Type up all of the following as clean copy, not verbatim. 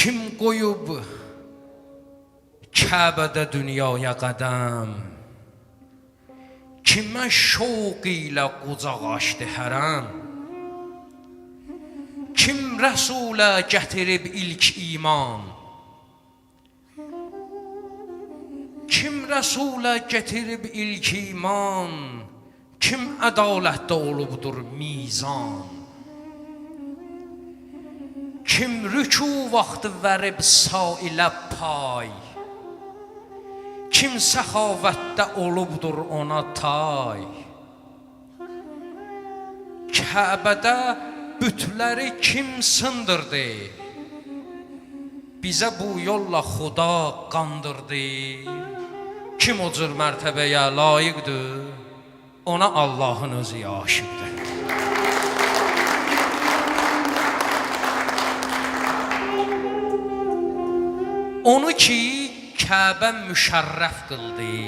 Kim qoyub Kəbədə dünyaya qədəm, kimə şoq ilə qucaq açdı hərəm, kim Rəsulə gətirib ilk iman, kim Rəsulə gətirib ilk iman, kim ədalətdə olubdur mizan, kim rükû vaxtı verib sailə pay, kim səxavətdə olubdur ona tay. Kəbədə bütləri kim sındırdı, bizə bu yolla Xuda qandırdı. Kim o cür mərtəbəyə layiqdir, ona Allahın özü aşiqdir. Onu ki Kəbə müşərrəf qıldı,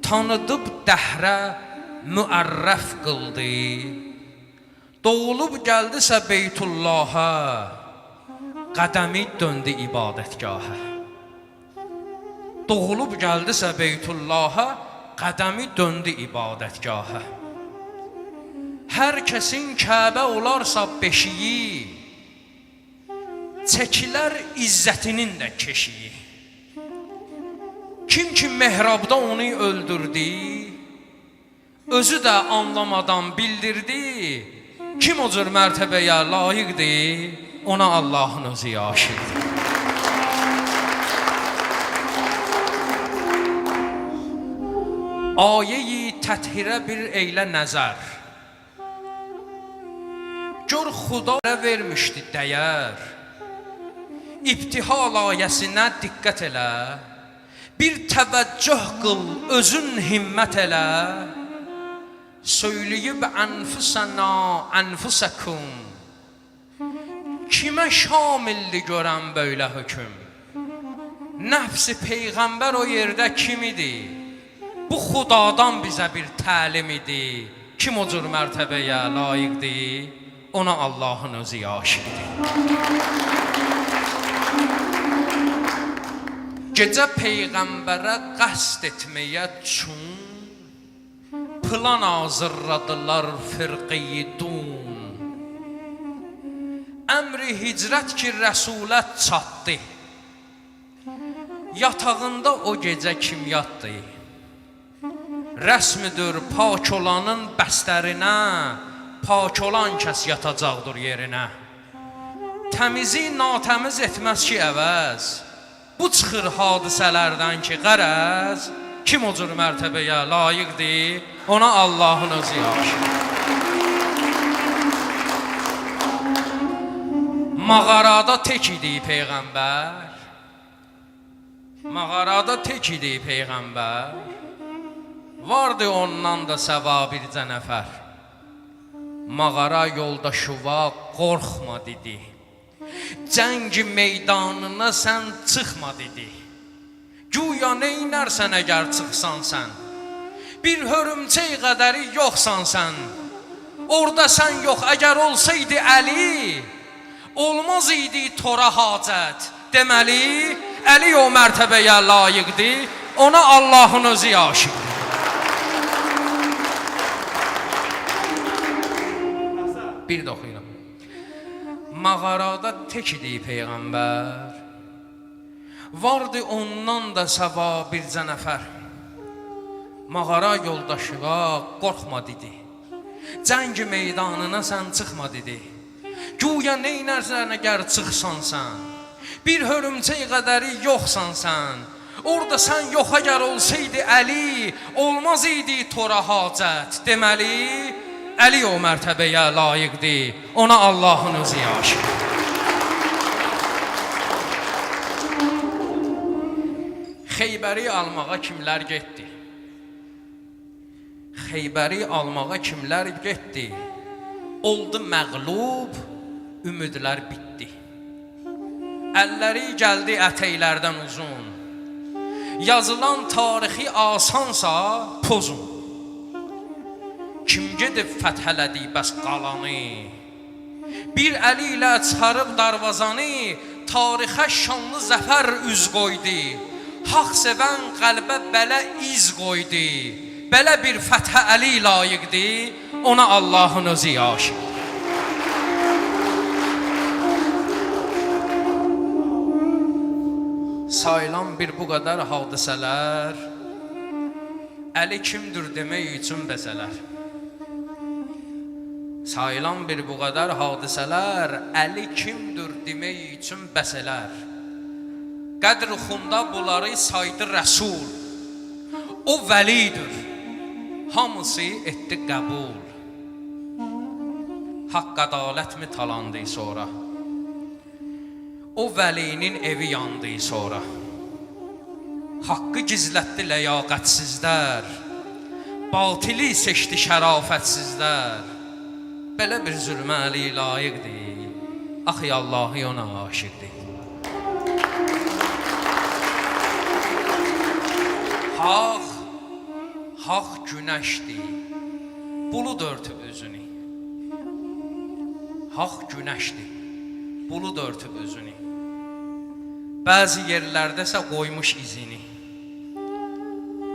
tanıdıb dəhrə müərrəf qıldı, doğulub gəldisə Beytullaha, qədəmi döndü ibadətgaha. Doğulub gəldisə Beytullaha, qədəmi döndü ibadətgaha. Hər kəsin Kəbə olarsa beşiyi, çəkilər izzətinin də keşiyi. Kim ki mehrabda onu öldürdü, özü də anlamadan bildirdi. Kim o cür mərtəbəyə layiqdir, ona Allahın özü aşiqdir. Ayə-i təthirə bir eylə nəzər, gör Xudaya vermişdi dəyər. İbtihal ayəsinə diqqət elə, bir təvəccüh qıl, özün himmət elə. Söyləyib ənfusəna, ənfusəkum, kimə şamildi görən böylə höküm? Nəfsi Peyğəmbər o yerdə kim idi? Bu Xudadan bizə bir təlim idi. Kim o cür mərtəbəyə layiqdir, ona Allahın özü aşiqdir. Gecə Peyğəmbərə qəsd etməyə çün, plan hazırladılar firqeyi dun. Əmri hicrət ki Rəsulət çatdı, yatağında o gecə kim yatdı? Rəsmidir pak olanın bəstərinə, pak olan kəs yatacaqdır yerinə. Təmizi natəmiz etməz ki əvəz, bu çıxır hadisələrdən ki qərəz. Kim o cür mərtəbəyə layiqdir, ona Allahın özü aşiqdir. Mağarada tək idi Peyğəmbər, mağarada tək idi Peyğəmbər, vardı ondan da səva bircə nəfər. Mağara yoldaşıva qorxma dedi, cəng meydanına sən çıxma dedi. Güya neynərsən əgər çıxsan sən, bir hörümçək qədəri yoxsan sən. Orada sən yox, əgər olsaydı Əli, olmaz idi tora hacət. Deməli, Əli o mərtəbəyə layiqdir, ona Allahın özü aşiqdir. Bir də oxuyuram. Mağarada tək idi Peyğəmbər, vardı ondan da səva bircə nəfər. Mağara yoldaşıva qorxma dedi, cəng meydanına sən çıxma dedi. Güya neynərsən əgər çıxsan sən, bir hörümçək qədəri yoxsan sən. Orada sən yox əgər olsaydı Əli, olmaz idi tora hacət. Deməli, Əli o mərtəbəyə layiqdir, ona Allahın özü aşiqdir. Xeybəri almağa kimlər getdi? Xeybəri almağa kimlər getdi? Oldu məğlub, ümidlər bitdi. Əlləri gəldi ətəklərdən uzun, yazılan tarixi asansa pozun. Kim gedib fəthələdi bəs qalanı, Bir əli ilə çıxarıb darvazanı, tarixə şanlı zəfər üz qoydu. Haq sevən qəlbə belə iz qoydu. Belə bir fəthə əli layiqdir, ona Allahın özü aşiq. Sayılan bir bu qədər hadisələr, Əli kimdir demək üçün bəzələr. Sayılan bir bu qədər hadisələr, Əli kimdir demək üçün bəzələr. Qədr xunda bunları saydı Rəsul, o vəlidir, hamısı etdi qəbul. Haqq ədalətmi talandı sonra, o vəlinin evi yandı sonra. Haqqı gizlətdi ləyaqətsizlər, batili seçdi şərafətsizlər. Belə bir zülmə Əli layiqdir, axı Allahı ona aşiqdir. Haq günəşdir, bulud örtüb özünü. Haq günəşdir, bulud örtüb özünü. Bəzi yerlərdəsə qoymuş izini.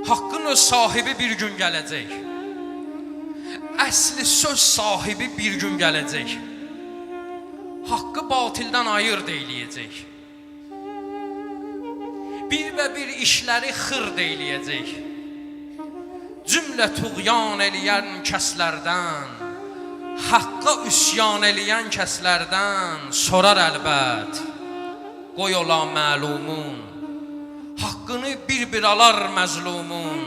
Haqqın öz sahibi bir gün gələcək. Əsli söz sahibi bir gün gələcək. Haqqı batildən ayırd eləyəcək. Bir və bir işləri xırd eləyəcək. Cümlə tuğyan eləyən kəslərdən, haqqa üsyan eləyən kəslərdən sorar əlbət. Qoy ola məlumun, haqqını bir-bir alar məzlumun.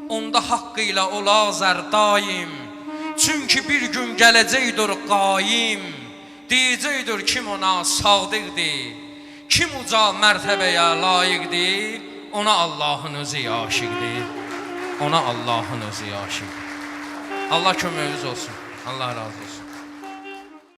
Onda haqqı ilə ola zərdaim, çünki bir gün gələcəkdir qaim. Deyəcəkdir kim ona sadiqdir, kim uca mərtəbəyə layiqdir, ona Allahın özü aşiqdir. Ona Allahın özü aşiqdir. Allah köməyiniz olsun. Allah razı olsun.